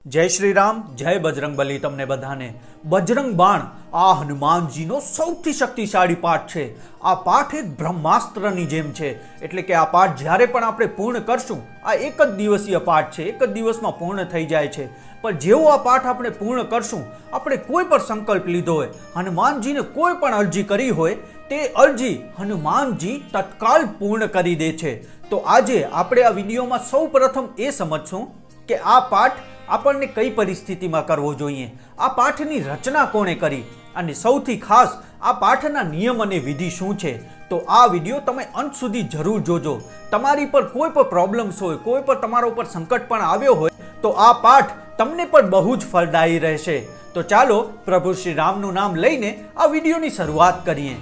जय श्री राम जय बजरंगबली। तमने बधाने बजरंग बाण आ हनुमानजीनो सौथी शक्तिशाળી पाठ छे। आ पाठ एक ब्रह्मास्त्रनी जेम छे, એટલે કે આ પાઠ જ્યારે પણ આપણે પૂર્ણ કરશું, આ એક જ દિવસીય પાઠ છે, એક જ દિવસમાં પૂર્ણ થઈ જાય છે। પણ જેવો આ પાઠ આપણે પૂર્ણ કરશું, આપણે કોઈ પણ સંકલ્પ લીધો હોય, હનુમાનજીને કોઈ પણ અરજી કરી હોય, તે અરજી હનુમાનજી તત્કાલ પૂર્ણ કરી દે છે। તો આજે આપણે આ વિડીયોમાં સૌપ્રથમ એ સમજશું કે આ પાઠ આપણને કઈ પરિસ્થિતિમાં કરવો જોઈએ, આ પાઠની રચના કોણે કરી અને સૌથી ખાસ આ પાઠના નિયમ અને વિધિ શું છે। તો આ વિડીયો તમે અંત સુધી જરૂર જોજો। તમારી પર કોઈ પણ પ્રોબ્લેમ્સ હોય, કોઈ પણ તમારા ઉપર સંકટ પણ આવ્યો હોય, તો આ પાઠ તમને પણ બહુ જ ફળદાયી રહેશે। તો ચાલો પ્રભુ શ્રી રામનું નામ લઈને આ વિડીયોની શરૂઆત કરીએ।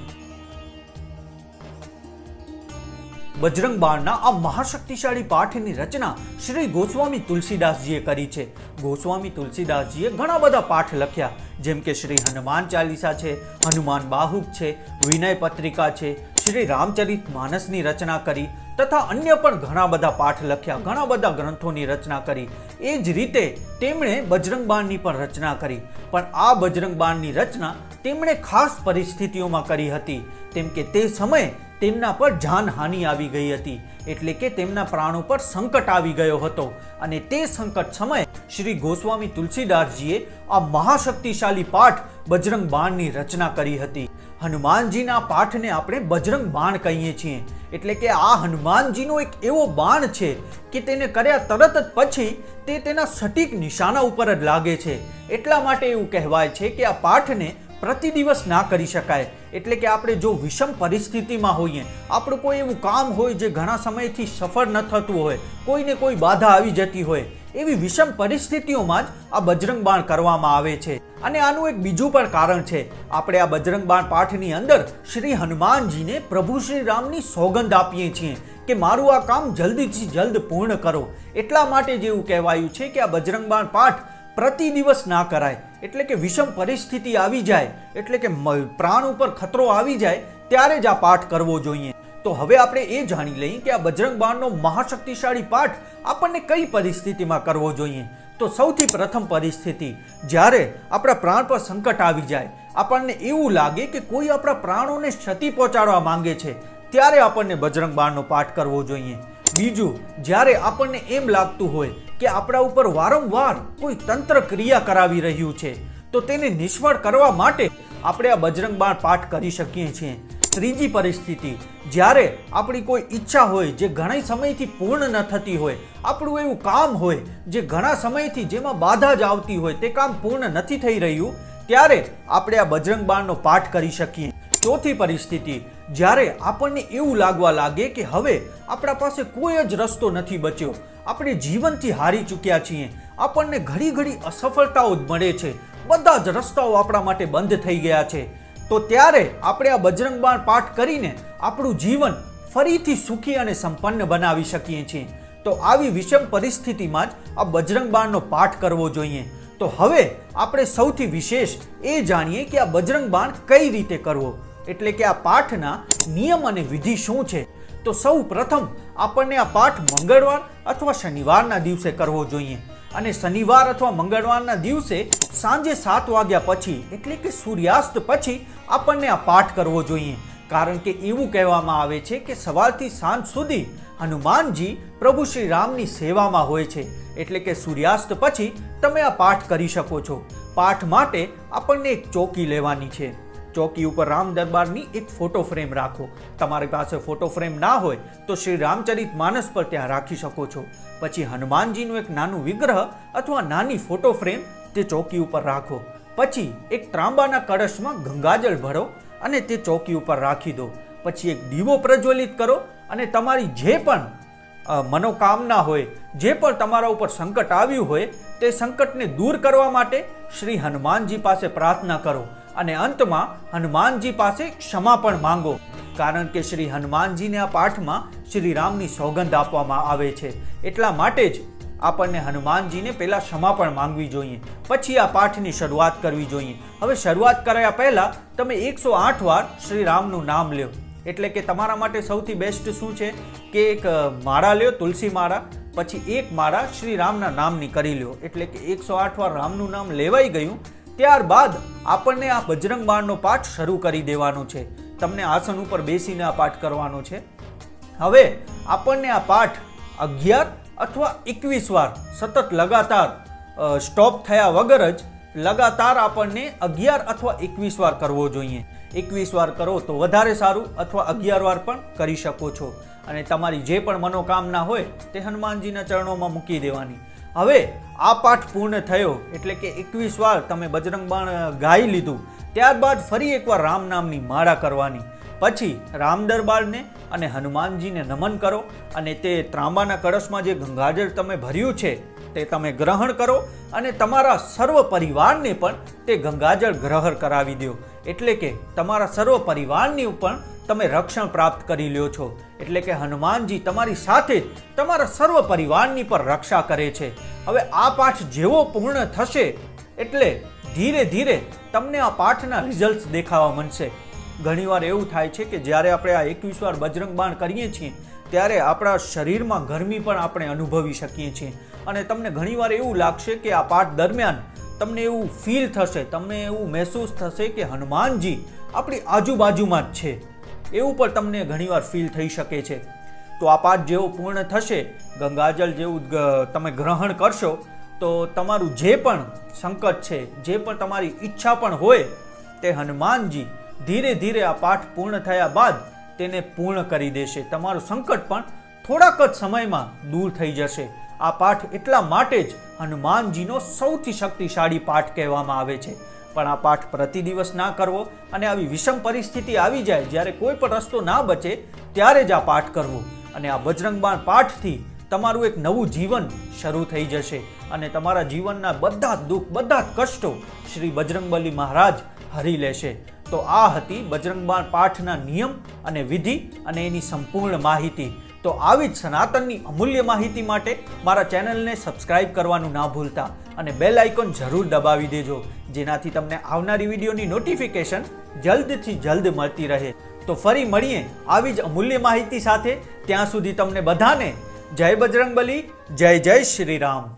बजरंग बाणना आ महाशक्तिशाળી पाठनी रचना श्री गोस्वामी तुलसीदासजीए करी छे। गोस्वामी तुलसीदासजीए घणा बधा पाठ लख्या, जेम के श्री हनुमान चालीसा छे, हनुमान बाहुक छे, विनय पत्रिका छे, श्री रामचरित मानसनी रचना करी तथा अन्य पण घणा बधा पाठ लख्या, घणा बधा ग्रंथोनी रचना करी। ए ज रीते तेमणे बजरंग बाणनी पण रचना करी। पण आ बजरंग बाणनी रचना तेमणे खास परिस्थितिओमां करी हती, तेम के ते समये તેમના પર જાનહાનિ આવી ગઈ હતી, એટલે કે તેમના પ્રાણો પર સંકટ આવી ગયો હતો અને તે સંકટ સમયે શ્રી ગોસ્વામી તુલસીદાસજીએ આ મહાશક્તિશાળી પાઠ બજરંગ બાણની રચના કરી હતી। હનુમાનજીના પાઠને આપણે બજરંગ બાણ કહીએ છીએ, એટલે કે આ હનુમાનજીનો એક એવો બાણ છે કે તેને કર્યા તરત જ પછી તે તેના સટીક નિશાના ઉપર જ લાગે છે। એટલા માટે એવું કહેવાય છે કે આ પાઠને प्रति दिवस ना करी शकाय। एटले के आपणे जो विषम परिस्थिति में होईए, आपणुं कोई एवुं काम होय जे घणा समयथी सफल न थतुं होय, कोईने कोई बाधा आवी जती होय, एवी विषम परिस्थितिओमां ज आ बजरंग बाण करवामां आवे छे। अने आनुं एक बीजुं पण कारण छे। आपणे आ बजरंग बाण पाठनी अंदर श्री हनुमानजीने प्रभु श्री रामनी सोगंद आपीए छीए के मारुं आ काम जल्दीथी जल्द पूर्ण करो। एटला माटे जेवुं कहेवायुं छे के आ बजरंग बाण पाठ प्रति दिवस ना कराय, એટલે કે વિષમ પરિસ્થિતિ આવી જાય, એટલે કે પ્રાણ ઉપર ખતરો આવી જાય ત્યારે જ આ પાઠ કરવો જોઈએ। તો હવે આપણે એ જાણી લઈએ કે આ બજરંગ બાણનો મહાશક્તિશાળી પાઠ આપણને કઈ પરિસ્થિતિમાં કરવો જોઈએ। તો સૌથી પ્રથમ પરિસ્થિતિ, જ્યારે આપણા પ્રાણ પર સંકટ આવી જાય, આપણને એવું લાગે કે કોઈ આપણા પ્રાણોને ક્ષતિ પહોંચાડવા માંગે છે, ત્યારે આપણને બજરંગ બાણનો પાઠ કરવો જોઈએ। બીજું, જ્યારે આપણને એમ લાગતું હોય કે આપણા ઉપર વારંવાર કોઈ તંત્ર ક્રિયા કરાવી રહ્યું છે, તો તેને નિષ્ફળ કરવા માટે આપણે આ બજરંગ બાણ પાઠ કરી શકીએ છીએ। ત્રીજી પરિસ્થિતિ, જ્યારે આપણી કોઈ ઈચ્છા હોય જે ઘણા સમયથી પૂર્ણ ન થતી હોય, આપણું એવું કામ હોય જે ઘણા સમયથી જેમાં બાધા જ આવતી હોય, તે કામ પૂર્ણ નથી થઈ રહ્યું, ત્યારે આપણે આ બજરંગ બાણનો પાઠ કરી શકીએ। ચોથી પરિસ્થિતિ, જ્યારે આપણને એવું લાગવા લાગે કે હવે આપણા પાસે કોઈ જ રસ્તો નથી બચ્યો, આપણે જીવનથી હારી ચૂક્યા છીએ, આપણને ઘડી ઘડી અસફળતાઓ જ મળે છે, બધા જ રસ્તાઓ આપણા માટે બંધ થઈ ગયા છે, તો ત્યારે આપણે આ બજરંગ બાણ પાઠ કરીને આપણું જીવન ફરીથી સુખી અને સંપન્ન બનાવી શકીએ છીએ। તો આવી વિષમ પરિસ્થિતિમાં જ આ બજરંગ બાણનો પાઠ કરવો જોઈએ। તો હવે આપણે સૌથી વિશેષ એ જાણીએ કે આ બજરંગ બાણ કઈ રીતે કરવો, એટલે કે આ પાઠના નિયમ અને વિધિ શું છે। તો સૌ પ્રથમ આપણને આ પાઠ મંગળવાર અથવા શનિવારના દિવસે કરવો જોઈએ, અને શનિવાર અથવા મંગળવારના દિવસે સાંજે 7 વાગ્યા પછી, એટલે કે સૂર્યાસ્ત પછી આપણને આ પાઠ કરવો જોઈએ। કારણ કે એવું કહેવામાં આવે છે કે સવારથી સાંજ સુધી હનુમાનજી પ્રભુ શ્રી રામની સેવામાં હોય છે, એટલે કે સૂર્યાસ્ત પછી તમે આ પાઠ કરી શકો છો। પાઠ માટે આપણને એક ચોકી લેવાની છે। ચોકી ઉપર રામ દરબારની એક ફોટો ફ્રેમ રાખો। તમારી પાસે ફોટો ફ્રેમ ના હોય તો શ્રી રામચરિત માનસ પર ત્યાં રાખી શકો છો। પછી હનુમાનજીનું એક નાનું વિગ્રહ અથવા નાની ફોટો ફ્રેમ તે ચોકી ઉપર રાખો। પછી એક ત્રાંબાના કળશમાં ગંગાજળ ભરો અને તે ચોકી ઉપર રાખી દો। પછી એક દીવો પ્રજ્વલિત કરો અને તમારી જે પણ મનોકામના હોય, જે પણ તમારા ઉપર સંકટ આવ્યું હોય, તે સંકટને દૂર કરવા માટે શ્રી હનુમાનજી પાસે પ્રાર્થના કરો અને અંતમાં હનુમાનજી પાસે ક્ષમા પણ માંગો। કારણ કે શ્રી હનુમાનજીને આ પાઠમાં શ્રી રામની સોગંદ આપવામાં આવે છે, એટલા માટે જ આપણને હનુમાનજીને પહેલા ક્ષમા પણ માંગવી જોઈએ, પછી આ પાઠની શરૂઆત કરવી જોઈએ। હવે શરૂઆત કર્યા પહેલા તમે 108 વાર શ્રી રામનું નામ લ્યો। એટલે કે તમારા માટે સૌથી બેસ્ટ શું છે કે એક માળા લ્યો, તુલસી માળા, પછી એક માળા શ્રી રામના નામની કરી લો, એટલે કે 108 વાર રામનું નામ લેવાઈ ગયું. ત્યારબાદ આપણને આ બજરંગ બાણનો પાઠ શરૂ કરી દેવાનો છે. તમને આસન ઉપર બેસીને આ પાઠ કરવાનો છે. હવે આપણને આ પાઠ 11 અથવા 21 વાર સતત લગાતાર સ્ટોપ થયા વગર જ લગાતાર આપણને 11 અથવા 21 વાર કરવો જોઈએ. 21 વાર કરો તો વધારે સારું, અથવા 11 વાર પણ કરી શકો છો. અને તમારી જે પણ મનોકામના હોય તે હનુમાનજીના ચરણોમાં મૂકી દેવાની. હવે આ પાઠ પૂર્ણ થયો એટલે કે 21 વાર તમે બજરંગ બાણ ગાઈ લીધું. ત્યારબાદ ફરી એકવાર રામ નામની માળા કરવાની. પછી રામ દરબારને અને હનુમાનજીને નમન કરો અને તે ત્રાંબાના કળશમાં જે ગંગાજળ તમે ભર્યું છે તે તમે ગ્રહણ કરો અને તમારા સર્વ પરિવારને પણ તે ગંગાજળ ગ્રહણ કરાવી દો. એટલે કે તમારા સર્વ પરિવારની પણ તમે રક્ષણ પ્રાપ્ત કરી લ્યો છો. એટલે કે હનુમાનજી તમારી સાથે જ તમારા સર્વ પરિવારની પર રક્ષા કરે છે. હવે આ પાઠ જેવો પૂર્ણ થશે એટલે ધીરે ધીરે તમને આ પાઠના રિઝલ્ટ દેખાવા મળશે. ઘણીવાર એવું થાય છે કે જ્યારે આપણે આ 21 વાર બજરંગ બાણ કરીએ છીએ ત્યારે આપણા શરીરમાં ગરમી પણ આપણે અનુભવી શકીએ છીએ. અને તમને ઘણીવાર એવું લાગશે કે આ પાઠ દરમિયાન તમને એવું ફીલ થશે, તમને એવું મહેસૂસ થશે કે હનુમાનજી આપણી આજુબાજુમાં જ છે, એવું પણ તમને ઘણીવાર ફીલ થઈ શકે છે. તો આ પાઠ જેવો પૂર્ણ થશે, ગંગાજળ જેવું તમે ગ્રહણ કરશો તો તમારું જે પણ સંકટ છે, જે પણ તમારી ઈચ્છા પણ હોય તે હનુમાનજી ધીરે ધીરે આ પાઠ પૂર્ણ થયા બાદ તેને પૂર્ણ કરી દેશે. તમારું સંકટ પણ થોડાક જ સમયમાં દૂર થઈ જશે. આ પાઠ એટલા માટે જ હનુમાનજીનો સૌથી શક્તિશાળી પાઠ કહેવામાં આવે છે. પણ આ પાઠ પ્રતિ દિવસ ના કરવો, અને આવી વિષમ પરિસ્થિતિ આવી જાય જ્યારે કોઈ પણ રસ્તો ના બચે ત્યારે જ આ પાઠ કરવો. અને આ બજરંગ બાણ પાઠથી તમારું એક નવું જીવન શરૂ થઈ જશે અને તમારા જીવનના બધા જ દુઃખ, બધા જ કષ્ટો શ્રી બજરંગબલી મહારાજ હરી લેશે. તો આ હતી બજરંગ બાણ પાઠના નિયમ અને વિધિ અને એની સંપૂર્ણ માહિતી. તો આવી જ સનાતનની અમૂલ્ય માહિતી માટે મારા ચેનલને સબસ્ક્રાઇબ કરવાનું ના ભૂલતા અને બેલ આઇકોન જરૂર દબાવી દેજો, જેનાથી તમને આવનારી વિડીયોની નોટિફિકેશન જલ્દથી જલ્દ મળતી રહે. તો ફરી મળીએ આવી જ અમૂલ્ય માહિતી સાથે. ત્યાં સુધી તમને બધાને જય બજરંગબલી, જય જય શ્રી રામ.